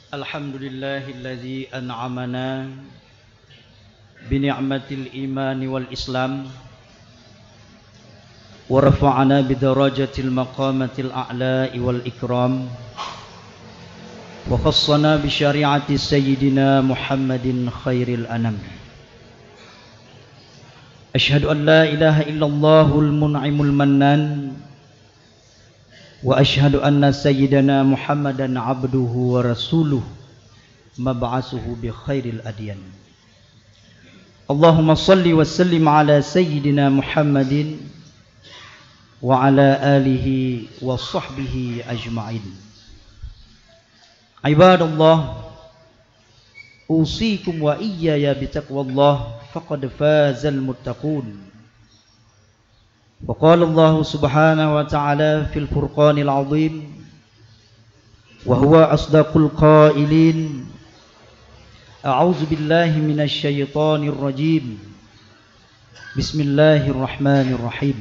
Alhamdulillahilladzi an'amana bini'matil imani wal islam wa rafa'ana bidarajatil maqamatil a'la'i wal ikram wa khassana bi syari'ati sayyidina Muhammadin khairil anam. Asyhadu an la ilaha illallahul mun'imul mannan wa asyhadu anna sayyidana Muhammadan abduhu wa rasuluh mab'asuhu bi khairil adyan. Allahumma salli wa sallim ala sayyidina Muhammadin wa ala alihi wa sahbihi ajma'in. Ibadallah, usikum wa iyaya bitaqwallah faqad fazal muttaqun. وقال الله سبحانه وتعالى في الفرقان العظيم وهو أصدق القائلين أعوذ بالله من الشيطان الرجيم بسم الله الرحمن الرحيم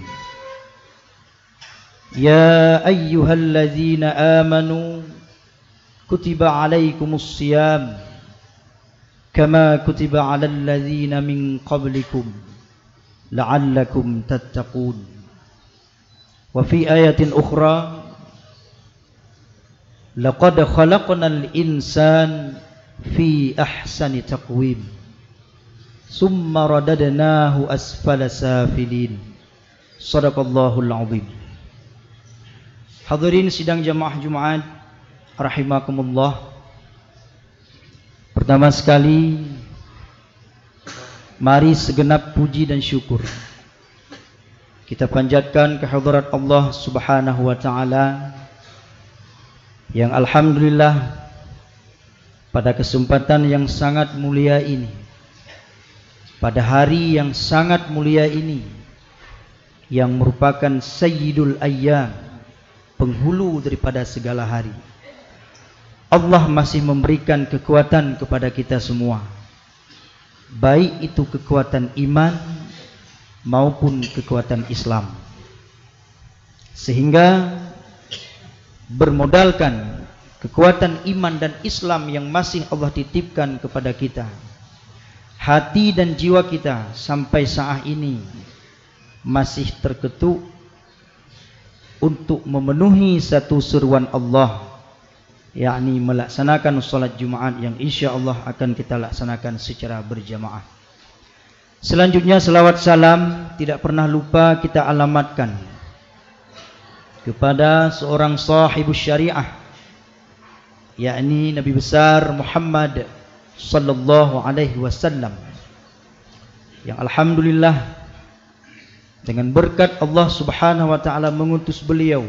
يا أيها الذين آمنوا كتب عليكم الصيام كما كتب على الذين من قبلكم لعلكم تتقون. وفي آية أخرى لقد خلقنا الإنسان في أحسن تقويم ثم رددناه أسفل سافلين. Sadaqallahul azim. Hadirin sidang jamaah Jumat rahimakumullah. Pertama sekali, mari segenap puji dan syukur kita panjatkan kehadirat Allah Subhanahu wa taala yang alhamdulillah pada kesempatan yang sangat mulia ini, pada hari yang sangat mulia ini, yang merupakan sayyidul ayyam, penghulu daripada segala hari, Allah masih memberikan kekuatan kepada kita semua, baik itu kekuatan iman maupun kekuatan Islam, sehingga bermodalkan kekuatan iman dan Islam yang masih Allah titipkan kepada kita, hati dan jiwa kita sampai saat ini masih terketuk untuk memenuhi satu seruan Allah, yakni melaksanakan salat Jumat yang insya-Allah akan kita laksanakan secara berjamaah. Selanjutnya selawat salam tidak pernah lupa kita alamatkan kepada seorang sahibus syariah, yakni Nabi besar Muhammad sallallahu alaihi wasallam, yang alhamdulillah dengan berkat Allah Subhanahu wa taala mengutus beliau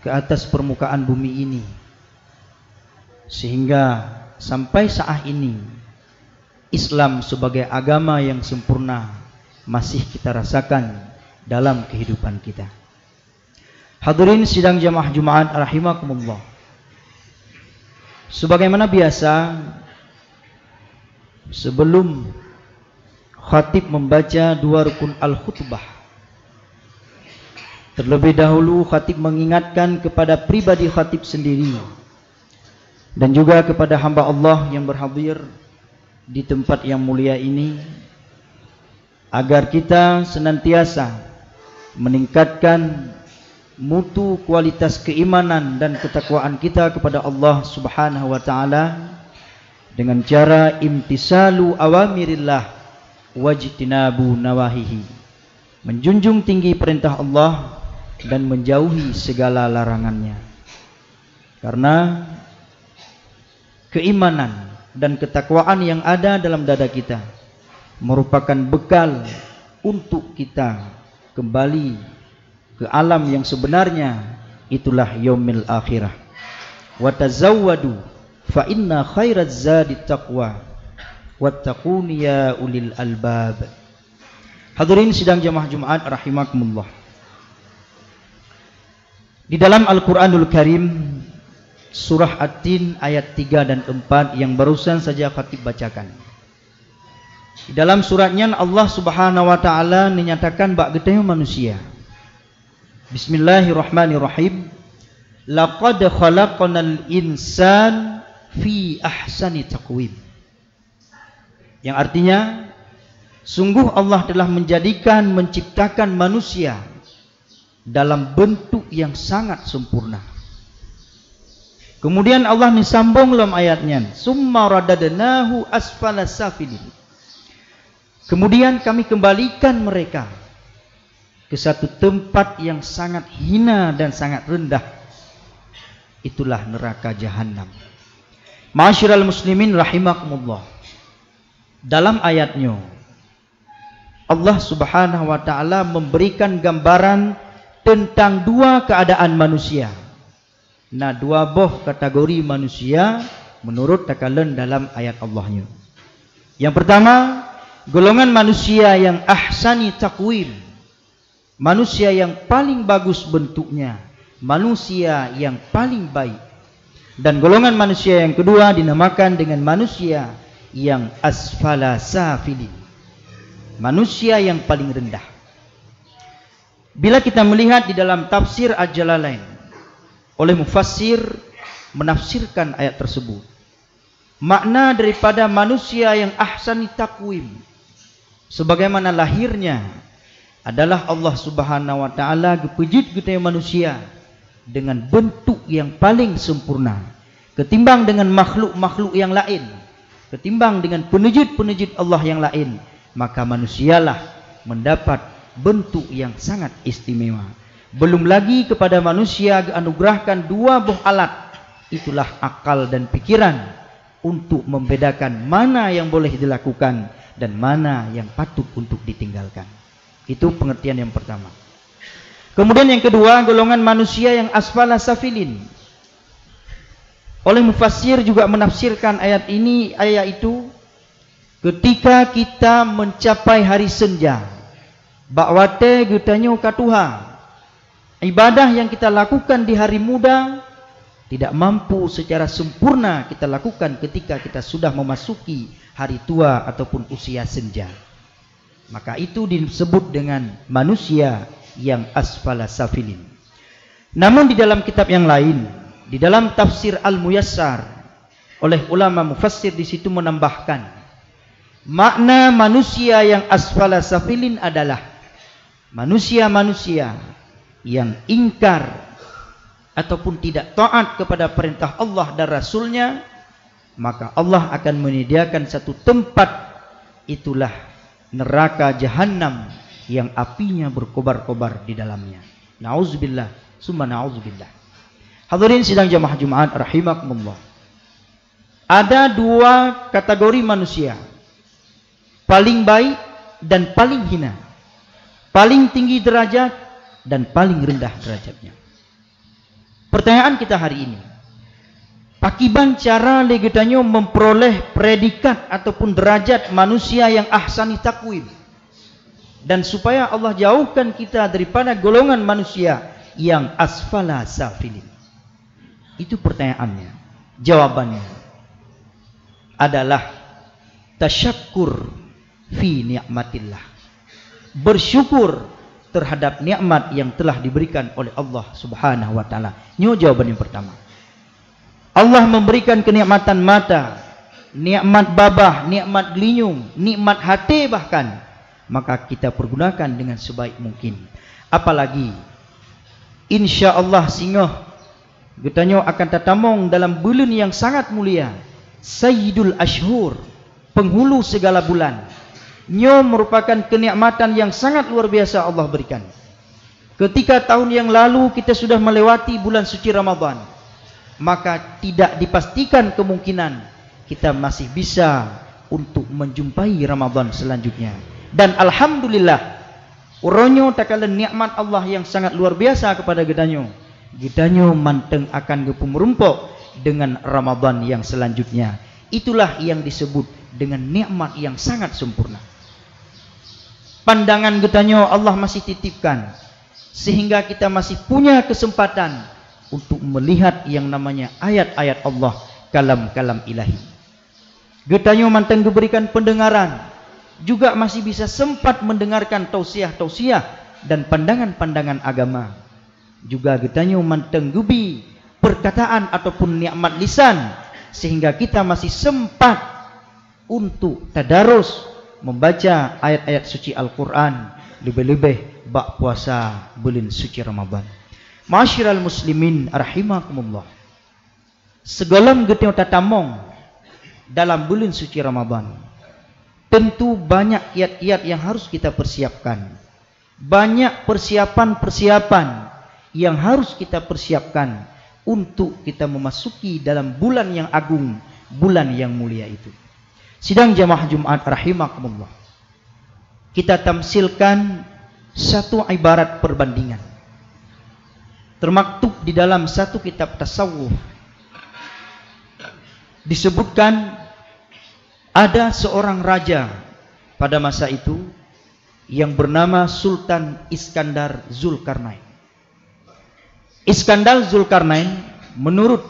ke atas permukaan bumi ini, sehingga sampai saat ini Islam sebagai agama yang sempurna masih kita rasakan dalam kehidupan kita. Hadirin sidang jamaah Jumat rahimakumullah. Sebagaimana biasa, sebelum khatib membaca dua rukun al-khutbah, terlebih dahulu khatib mengingatkan kepada pribadi khatib sendiri dan juga kepada hamba Allah yang berhadir di tempat yang mulia ini, agar kita senantiasa meningkatkan mutu kualitas keimanan dan ketakwaan kita kepada Allah Subhanahu wa taala dengan cara imtisalu awamirillah wajtinabu nawahihi, menjunjung tinggi perintah Allah dan menjauhi segala larangannya. Karena keimanan dan ketakwaan yang ada dalam dada kita merupakan bekal untuk kita kembali ke alam yang sebenarnya, itulah yaumil akhirah. Wa tazawwadu fa inna khairaz zadi taqwa wattaquni ya ulil albab. Hadirin sidang jamaah Jumat rahimakumullah. Di dalam Al-Qur'anul Karim surah At-Tin ayat 3 dan 4 yang barusan saja khatib bacakan, di dalam suratnya Allah Subhanahu wa taala menyatakan bak getih manusia. Bismillahirrahmanirrahim. Laqad khalaqnal insan fi ahsani taqwim. Yang artinya sungguh Allah telah menciptakan manusia dalam bentuk yang sangat sempurna. Kemudian Allah disambung dalam ayatnya, summa radadnahu asfala safilin. Kemudian kami kembalikan mereka ke satu tempat yang sangat hina dan sangat rendah. Itulah neraka jahanam. Ma'asyiral muslimin rahimakumullah. Dalam ayatnya Allah Subhanahu wa taala memberikan gambaran tentang dua keadaan manusia. Nah, dua boh kategori manusia menurut takalan dalam ayat Allahnya. Yang pertama, golongan manusia yang ahsani taqwim. Manusia yang paling bagus bentuknya, manusia yang paling baik. Dan golongan manusia yang kedua dinamakan dengan manusia yang asfala safilin, manusia yang paling rendah. Bila kita melihat di dalam tafsir Al-Jalalain, oleh mufassir menafsirkan ayat tersebut, makna daripada manusia yang ahsani taqwim sebagaimana lahirnya adalah Allah Subhanahu wa taala gepejit getih manusia dengan bentuk yang paling sempurna ketimbang dengan makhluk-makhluk yang lain, ketimbang dengan penujud-penujud Allah yang lain, maka manusialah mendapat bentuk yang sangat istimewa. Belum lagi kepada manusia dianugerahkan dua buah alat, itulah akal dan pikiran, untuk membedakan mana yang boleh dilakukan dan mana yang patut untuk ditinggalkan. Itu pengertian yang pertama. Kemudian yang kedua, golongan manusia yang asfala safilin. Oleh mufassir juga menafsirkan ayat itu ketika kita mencapai hari senja, bakwate getanyo katuha, ibadah yang kita lakukan di hari muda tidak mampu secara sempurna kita lakukan ketika kita sudah memasuki hari tua ataupun usia senja. Maka itu disebut dengan manusia yang asfala safilin. Namun di dalam kitab yang lain, di dalam tafsir Al-Muyassar, oleh ulama mufassir di situ menambahkan, makna manusia yang asfala safilin adalah manusia-manusia yang ingkar ataupun tidak taat kepada perintah Allah dan Rasulnya, maka Allah akan menyediakan satu tempat, itulah neraka jahanam yang apinya berkobar-kobar di dalamnya. Nauzubillah, summa nauzubillah. Hadirin sidang jamaah Jumat rahimakumullah. Ada dua kategori manusia, paling baik dan paling hina, paling tinggi derajat dan paling rendah derajatnya. Pertanyaan kita hari ini, pakiban cara legetanyo memperoleh predikat ataupun derajat manusia yang ahsani taqwim, dan supaya Allah jauhkan kita daripada golongan manusia yang asfala safilin. Itu pertanyaannya. Jawabannya adalah tasyakkur fi ni'matillah, bersyukur terhadap nikmat yang telah diberikan oleh Allah Subhanahu wa taala. Ini jawaban yang pertama. Allah memberikan kenikmatan mata, nikmat babah, nikmat gelinyung, nikmat hati bahkan, maka kita pergunakan dengan sebaik mungkin. Apalagi insyaallah singoh getanyo akan tatamong dalam bulan yang sangat mulia, Sayyidul Ashhur, penghulu segala bulan. Nyo merupakan kenikmatan yang sangat luar biasa Allah berikan. Ketika tahun yang lalu kita sudah melewati bulan suci Ramadan, maka tidak dipastikan kemungkinan kita masih bisa untuk menjumpai Ramadan selanjutnya. Dan alhamdulillah, uronyo takalan nikmat Allah yang sangat luar biasa kepada gedanyo. Gedanyo manteng akan gepung rumpok dengan Ramadan yang selanjutnya. Itulah yang disebut dengan nikmat yang sangat sempurna. Pandangan gedanyo Allah masih titipkan, sehingga kita masih punya kesempatan untuk melihat yang namanya ayat-ayat Allah, kalam-kalam ilahi. Gedanyo manteng diberikan pendengaran, juga masih bisa sempat mendengarkan tausiah-tausiah dan pandangan-pandangan agama. Juga getanyo manteng gubi perkataan ataupun nikmat lisan sehingga kita masih sempat untuk tadarus membaca ayat-ayat suci Al-Quran, lebih-lebih bak puasa bulan suci Ramadan. Ma'asyiral muslimin rahimakumullah. Segolong getih tatamong dalam bulan suci Ramadan, tentu banyak kiat-kiat yang harus kita persiapkan. Banyak persiapan-persiapan yang harus kita persiapkan untuk kita memasuki dalam bulan yang agung, bulan yang mulia itu. Sidang jamaah Jumat rahimakumullah. Kita tamsilkan satu ibarat perbandingan. Termaktub di dalam satu kitab tasawuf. Disebutkan ada seorang raja pada masa itu yang bernama Sultan Iskandar Zulkarnain. Iskandar Zulkarnain menurut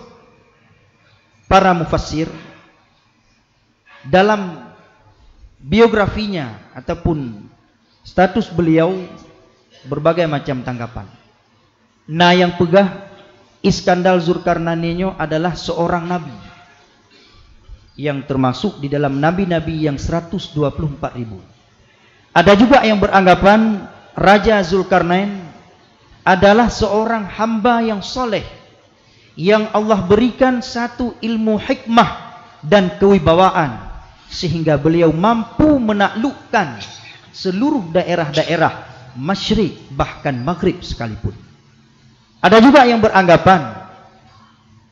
para mufassir dalam biografinya ataupun status beliau berbagai macam tanggapan. Nah, yang pegah Iskandar Zulkarnain adalah seorang nabi yang termasuk di dalam nabi-nabi yang 124.000. Ada juga yang beranggapan Raja Zulkarnain adalah seorang hamba yang soleh yang Allah berikan satu ilmu hikmah dan kewibawaan sehingga beliau mampu menaklukkan seluruh daerah-daerah Masyriq bahkan Maghrib sekalipun. Ada juga yang beranggapan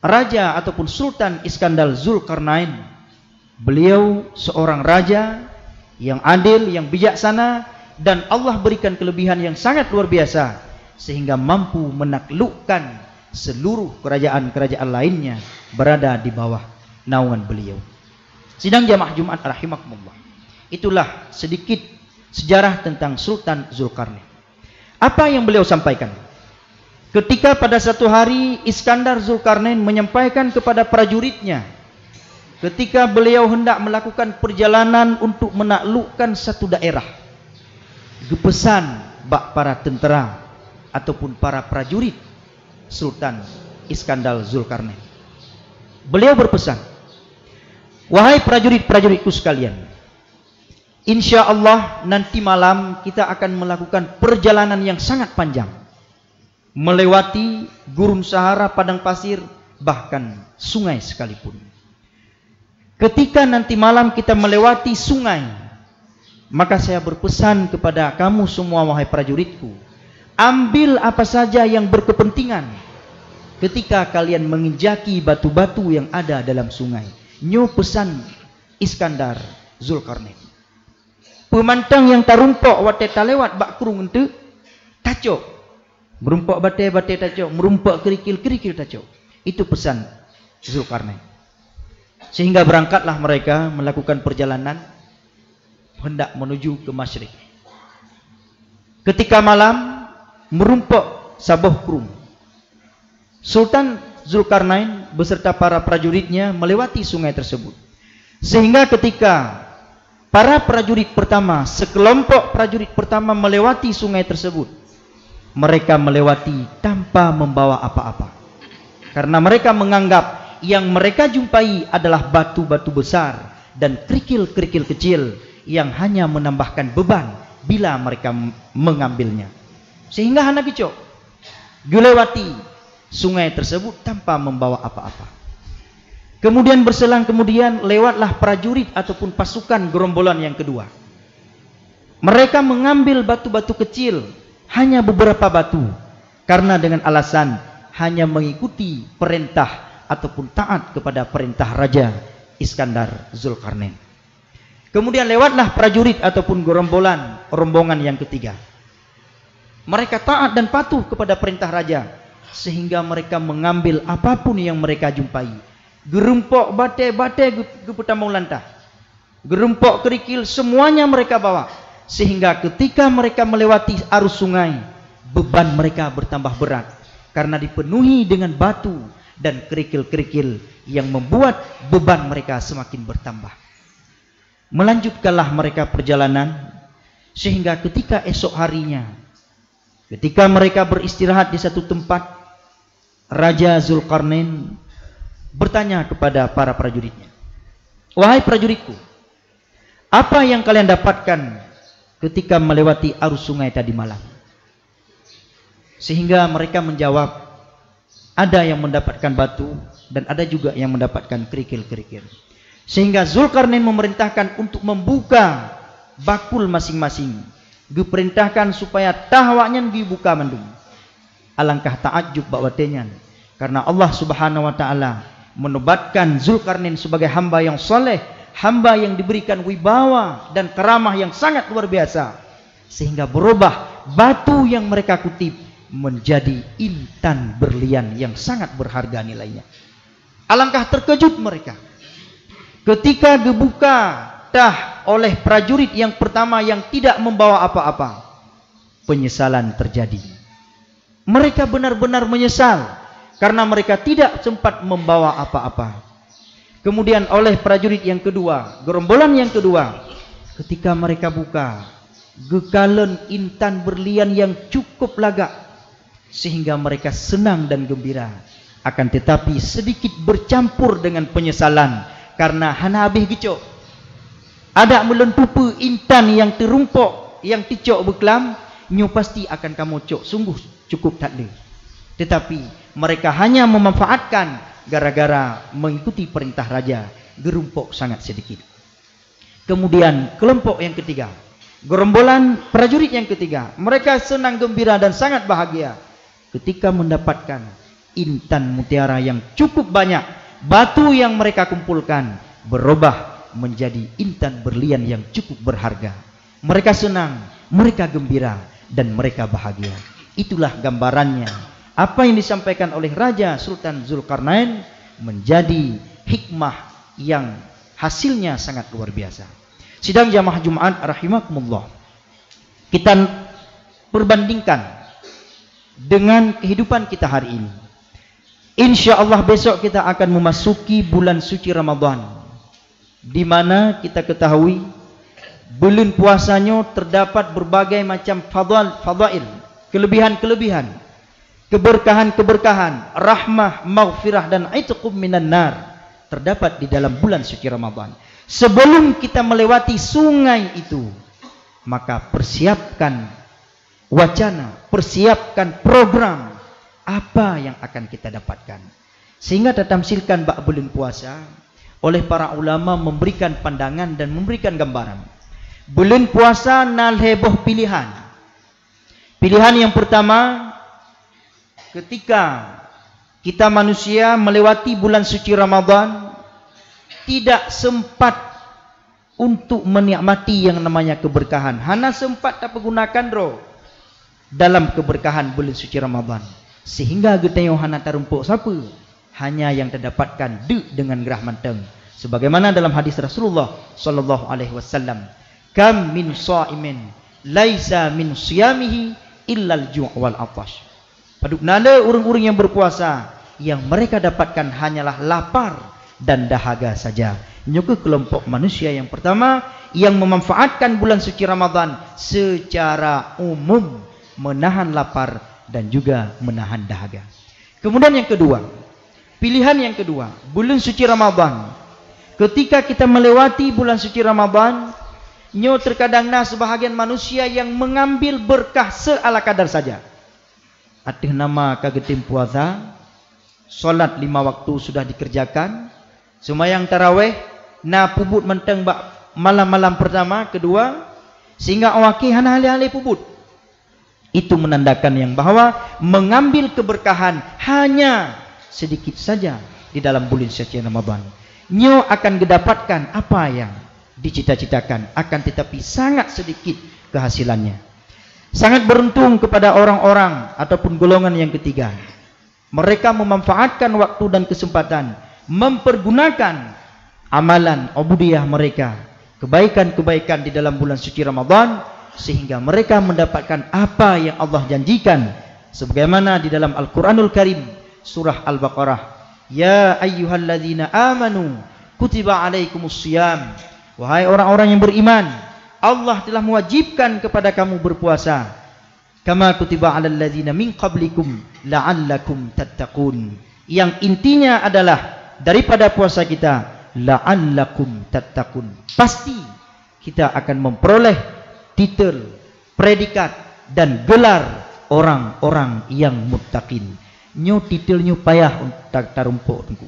Raja ataupun Sultan Iskandar Zulkarnain, beliau seorang raja yang adil, yang bijaksana, dan Allah berikan kelebihan yang sangat luar biasa sehingga mampu menaklukkan seluruh kerajaan-kerajaan lainnya berada di bawah naungan beliau. Sidang jamaah Jumat rahimakumullah. Itulah sedikit sejarah tentang Sultan Zulkarnain. Apa yang beliau sampaikan? Ketika pada satu hari Iskandar Zulkarnain menyampaikan kepada prajuritnya, ketika beliau hendak melakukan perjalanan untuk menaklukkan satu daerah, gepesan bak para tentera ataupun para prajurit Sultan Iskandar Zulkarnain. Beliau berpesan, wahai prajurit-prajuritku sekalian, insya Allah nanti malam kita akan melakukan perjalanan yang sangat panjang, melewati gurun Sahara, padang pasir, bahkan sungai sekalipun. Ketika nanti malam kita melewati sungai, maka saya berpesan kepada kamu semua wahai prajuritku, ambil apa saja yang berkepentingan ketika kalian menginjaki batu-batu yang ada dalam sungai. Nyo pesan Iskandar Zulkarnain. Pemantang yang tarumpok wate talewat bak kurung ente tacok. Merumpok bate-bate tacok, merumpok kerikil-kerikil tacok. Itu pesan Zulkarnain. Sehingga berangkatlah mereka melakukan perjalanan hendak menuju ke Masyriq. Ketika malam merumpok saboh kurung. Sultan Zulkarnain beserta para prajuritnya melewati sungai tersebut. Sehingga ketika para prajurit pertama, sekelompok prajurit pertama melewati sungai tersebut, mereka melewati tanpa membawa apa-apa. Karena mereka menganggap yang mereka jumpai adalah batu-batu besar dan kerikil-kerikil kecil yang hanya menambahkan beban bila mereka mengambilnya. Sehingga anak kicok dilewati sungai tersebut tanpa membawa apa-apa. Kemudian berselang kemudian lewatlah prajurit ataupun pasukan gerombolan yang kedua. Mereka mengambil batu-batu kecil, hanya beberapa batu, karena dengan alasan hanya mengikuti perintah ataupun taat kepada perintah Raja Iskandar Zulkarnain. Kemudian lewatlah prajurit ataupun gerombolan rombongan yang ketiga. Mereka taat dan patuh kepada perintah raja, sehingga mereka mengambil apapun yang mereka jumpai. Gerumpok bate-bate geputamau lantah, gerumpok kerikil, semuanya mereka bawa. Sehingga ketika mereka melewati arus sungai, beban mereka bertambah berat karena dipenuhi dengan batu dan kerikil-kerikil yang membuat beban mereka semakin bertambah. Melanjutkanlah mereka perjalanan sehingga ketika esok harinya, ketika mereka beristirahat di satu tempat, Raja Zulkarnain bertanya kepada para prajuritnya, "Wahai prajuritku, apa yang kalian dapatkan ketika melewati arus sungai tadi malam?" Sehingga mereka menjawab, ada yang mendapatkan batu dan ada juga yang mendapatkan kerikil-kerikil. Sehingga Zulkarnain memerintahkan untuk membuka bakul masing-masing. Diperintahkan supaya tahwaknya dibuka mandum. Alangkah ta'ajub bawatenyan, karena Allah Subhanahu wa taala menobatkan Zulkarnain sebagai hamba yang soleh, hamba yang diberikan wibawa dan karamah yang sangat luar biasa, sehingga berubah batu yang mereka kutip menjadi intan berlian yang sangat berharga nilainya. Alangkah terkejut mereka ketika dibuka dah oleh prajurit yang pertama yang tidak membawa apa-apa. Penyesalan terjadi. Mereka benar-benar menyesal karena mereka tidak sempat membawa apa-apa. Kemudian oleh prajurit yang kedua, gerombolan yang kedua, ketika mereka buka gekalan intan berlian yang cukup lagak, sehingga mereka senang dan gembira. Akan tetapi sedikit bercampur dengan penyesalan karena hana habis gecok. Ada melentupu intan yang terumpuk, yang ticok berkelam, nyu pasti akan kamu cok, sungguh cukup tak ada. Tetapi mereka hanya memanfaatkan gara-gara mengikuti perintah raja, gerumpuk sangat sedikit. Kemudian kelompok yang ketiga, gerombolan prajurit yang ketiga, mereka senang gembira dan sangat bahagia ketika mendapatkan intan mutiara yang cukup banyak. Batu yang mereka kumpulkan berubah menjadi intan berlian yang cukup berharga. Mereka senang, mereka gembira, dan mereka bahagia. Itulah gambarannya. Apa yang disampaikan oleh Raja Sultan Zulkarnain menjadi hikmah yang hasilnya sangat luar biasa. Sidang jamaah Jumat rahimakumullah, kita perbandingkan dengan kehidupan kita hari ini. Insya Allah besok kita akan memasuki bulan suci Ramadan, di mana kita ketahui bulan puasanya terdapat berbagai macam fadail, kelebihan-kelebihan, keberkahan-keberkahan, rahmah, maghfirah dan itqum minan nar terdapat di dalam bulan suci Ramadan. Sebelum kita melewati sungai itu, maka persiapkan wacana, persiapkan program apa yang akan kita dapatkan, sehingga ditamsilkan bab bulan puasa oleh para ulama memberikan pandangan dan memberikan gambaran. Bulan puasa nal heboh pilihan. Pilihan yang pertama, ketika kita manusia melewati bulan suci Ramadan, tidak sempat untuk menikmati yang namanya keberkahan. Hana sempat tak pergunakan roh dalam keberkahan bulan suci Ramadan. Sehingga getayong hana tarumpuk siapa? Hanya yang terdapatkan dengan gerah manteng. Sebagaimana dalam hadis Rasulullah sallallahu alaihi wasallam, "Kam min shaimin laisa min siyamihi illal ju' wal atash." Paduk nada orang-orang yang berpuasa, yang mereka dapatkan hanyalah lapar dan dahaga saja. Nyuka kelompok manusia yang pertama yang memanfaatkan bulan suci Ramadan secara umum, menahan lapar dan juga menahan dahaga. Kemudian yang kedua, pilihan yang kedua, bulan suci Ramadan. Ketika kita melewati bulan suci Ramadan, nyo terkadang sebahagian manusia yang mengambil berkah seala kadar saja. Atih nama kagetim puasa, solat 5 waktu sudah dikerjakan, semayang taraweh, pubut menteng malam-malam pertama, kedua, sehingga awaki hana hali-hali pubut. Itu menandakan yang bahwa mengambil keberkahan hanya sedikit saja di dalam bulan suci Ramadan. Nyo akan mendapatkan apa yang dicita-citakan, akan tetapi sangat sedikit kehasilannya. Sangat beruntung kepada orang-orang ataupun golongan yang ketiga. Mereka memanfaatkan waktu dan kesempatan, mempergunakan amalan ubudiyah mereka, kebaikan-kebaikan di dalam bulan suci Ramadan, sehingga mereka mendapatkan apa yang Allah janjikan. Sebagaimana di dalam Al-Quranul Karim, surah Al-Baqarah, "Ya ayyuhalladzina amanu kutiba alaikumus siyam." Wahai orang-orang yang beriman, Allah telah mewajibkan kepada kamu berpuasa. Kama kutiba alal ladzina min qablikum la'allakum tattaqun. Yang intinya adalah daripada puasa kita, la'allakum tattaqun. Pasti kita akan memperoleh titel, predikat dan gelar orang-orang yang muttaqin. Nyo titelnya payah untuk tarumpuk tengku.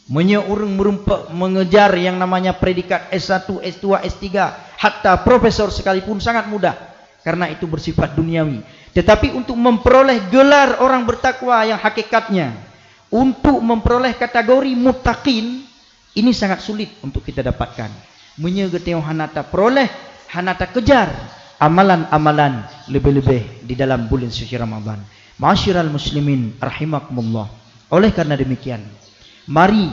Menyeurung merumpak mengejar yang namanya predikat S1, S2, S3, hatta profesor sekalipun sangat mudah, karena itu bersifat duniawi. Tetapi untuk memperoleh gelar orang bertakwa yang hakikatnya, untuk memperoleh kategori muttaqin, ini sangat sulit untuk kita dapatkan. Menyegeteo hanata peroleh, hanata kejar amalan-amalan lebih-lebih di dalam bulan suci Ramadan. Ma'asyiral muslimin rahimakumullah. Oleh karena demikian, mari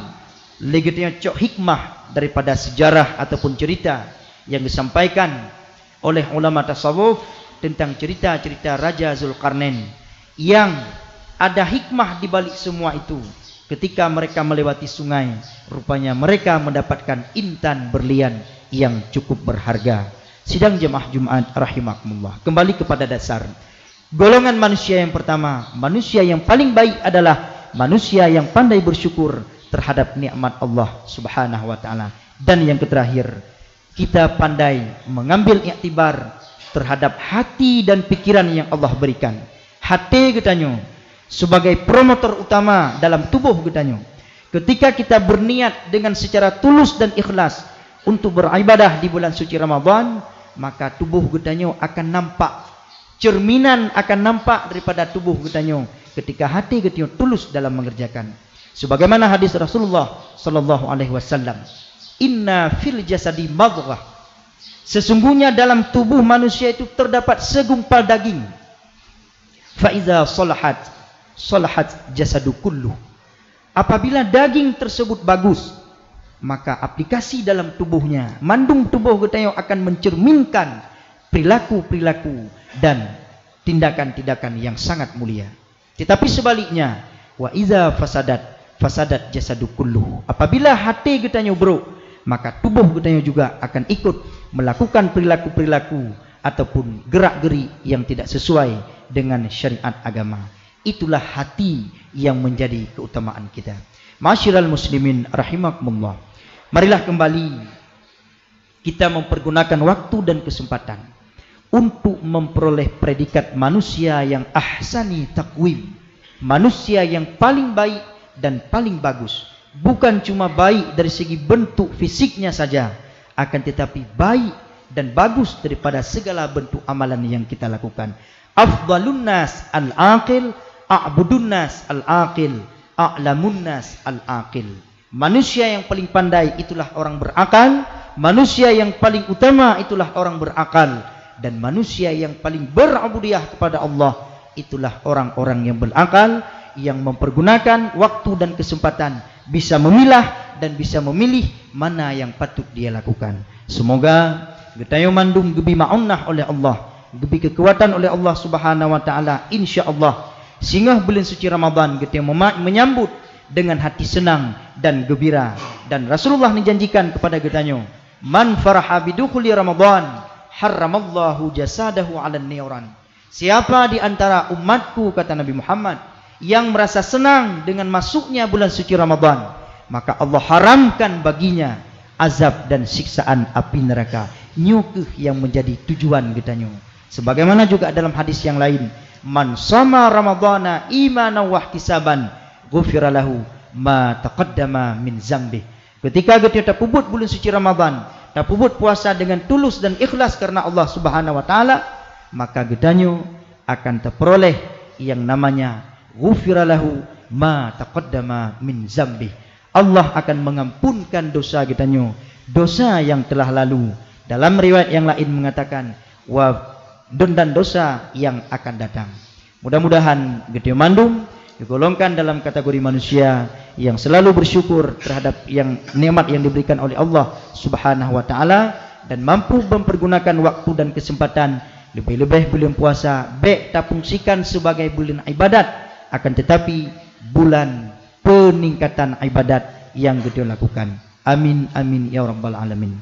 legetnya cok hikmah daripada sejarah ataupun cerita yang disampaikan oleh ulama tasawuf tentang cerita-cerita Raja Zulkarnain, yang ada hikmah di balik semua itu. Ketika mereka melewati sungai, rupanya mereka mendapatkan intan berlian yang cukup berharga. Sidang jemaah Jumat rahimakumullah. Kembali kepada dasar. Golongan manusia yang pertama, manusia yang paling baik adalah manusia yang pandai bersyukur terhadap nikmat Allah Subhanahu wa taala. Dan yang terakhir, kita pandai mengambil iktibar terhadap hati dan pikiran yang Allah berikan. Hati katanya sebagai promotor utama dalam tubuh katanya. Ketika kita berniat dengan secara tulus dan ikhlas untuk beribadah di bulan suci Ramadan, maka tubuh katanya akan nampak, cerminan akan nampak daripada tubuh katanya ketika hati katanya tulus dalam mengerjakan. Sebagaimana hadis Rasulullah sallallahu alaihi wasallam, inna fil jasadi madghah, sesungguhnya dalam tubuh manusia itu terdapat segumpal daging. Fa iza salahat jasadu kullu. Apabila daging tersebut bagus, maka aplikasi dalam tubuhnya, mandung tubuh kita akan mencerminkan perilaku-perilaku dan tindakan-tindakan yang sangat mulia. Tetapi sebaliknya, wa iza fasadat jasadu kullu. Apabila hati kita buruk, maka tubuh kita juga akan ikut melakukan perilaku-perilaku ataupun gerak-gerik yang tidak sesuai dengan syariat agama. Itulah hati yang menjadi keutamaan kita. Ma'asyiral muslimin rahimakumullah. Marilah kembali kita mempergunakan waktu dan kesempatan untuk memperoleh predikat manusia yang ahsani taqwim, manusia yang paling baik dan paling bagus. Bukan cuma baik dari segi bentuk fisiknya saja, akan tetapi baik dan bagus daripada segala bentuk amalan yang kita lakukan. Afdalun nas al-aqil, a'budun nas al-aqil, a'lamun nas al-aqil. Manusia yang paling pandai itulah orang berakal, manusia yang paling utama itulah orang berakal, dan manusia yang paling berubudiyah kepada Allah itulah orang-orang yang berakal, yang mempergunakan waktu dan kesempatan, bisa memilah dan bisa memilih mana yang patut dia lakukan. Semoga getayo mandum gebi ma'unnah oleh Allah, gebi kekuatan oleh Allah Subhanahu wa taala, insyaallah sehingga bulan suci Ramadan kita menyambut dengan hati senang dan gembira. Dan Rasulullah menjanjikan kepada kita, man faraha bidukhuli Ramadan harramallahu jasadahu 'alan niran. Siapa di antara umatku, kata Nabi Muhammad, yang merasa senang dengan masuknya bulan suci Ramadan, maka Allah haramkan baginya azab dan siksaan api neraka. Nyukeh yang menjadi tujuan kita. Sebagaimana juga dalam hadis yang lain, man sama Ramadana imanan wa ihtisaban ghufira lahu ma taqaddama min zambi. Ketika kita puput bulan suci Ramadan, kita puput puasa dengan tulus dan ikhlas karena Allah Subhanahu wa taala, maka gedanyo akan terperoleh yang namanya ghufira lahu ma taqaddama min zambi. Allah akan mengampunkan dosa gedanyo, dosa yang telah lalu. Dalam riwayat yang lain mengatakan dan dosa yang akan datang. Mudah-mudahan Getio Mandum digolongkan dalam kategori manusia yang selalu bersyukur terhadap yang nikmat yang diberikan oleh Allah Subhanahu wa taala, dan mampu mempergunakan waktu dan kesempatan lebih-lebih bulan puasa baik tak fungsikan sebagai bulan ibadat, akan tetapi bulan peningkatan ibadat yang Getio lakukan. Amin amin ya rabbal alamin.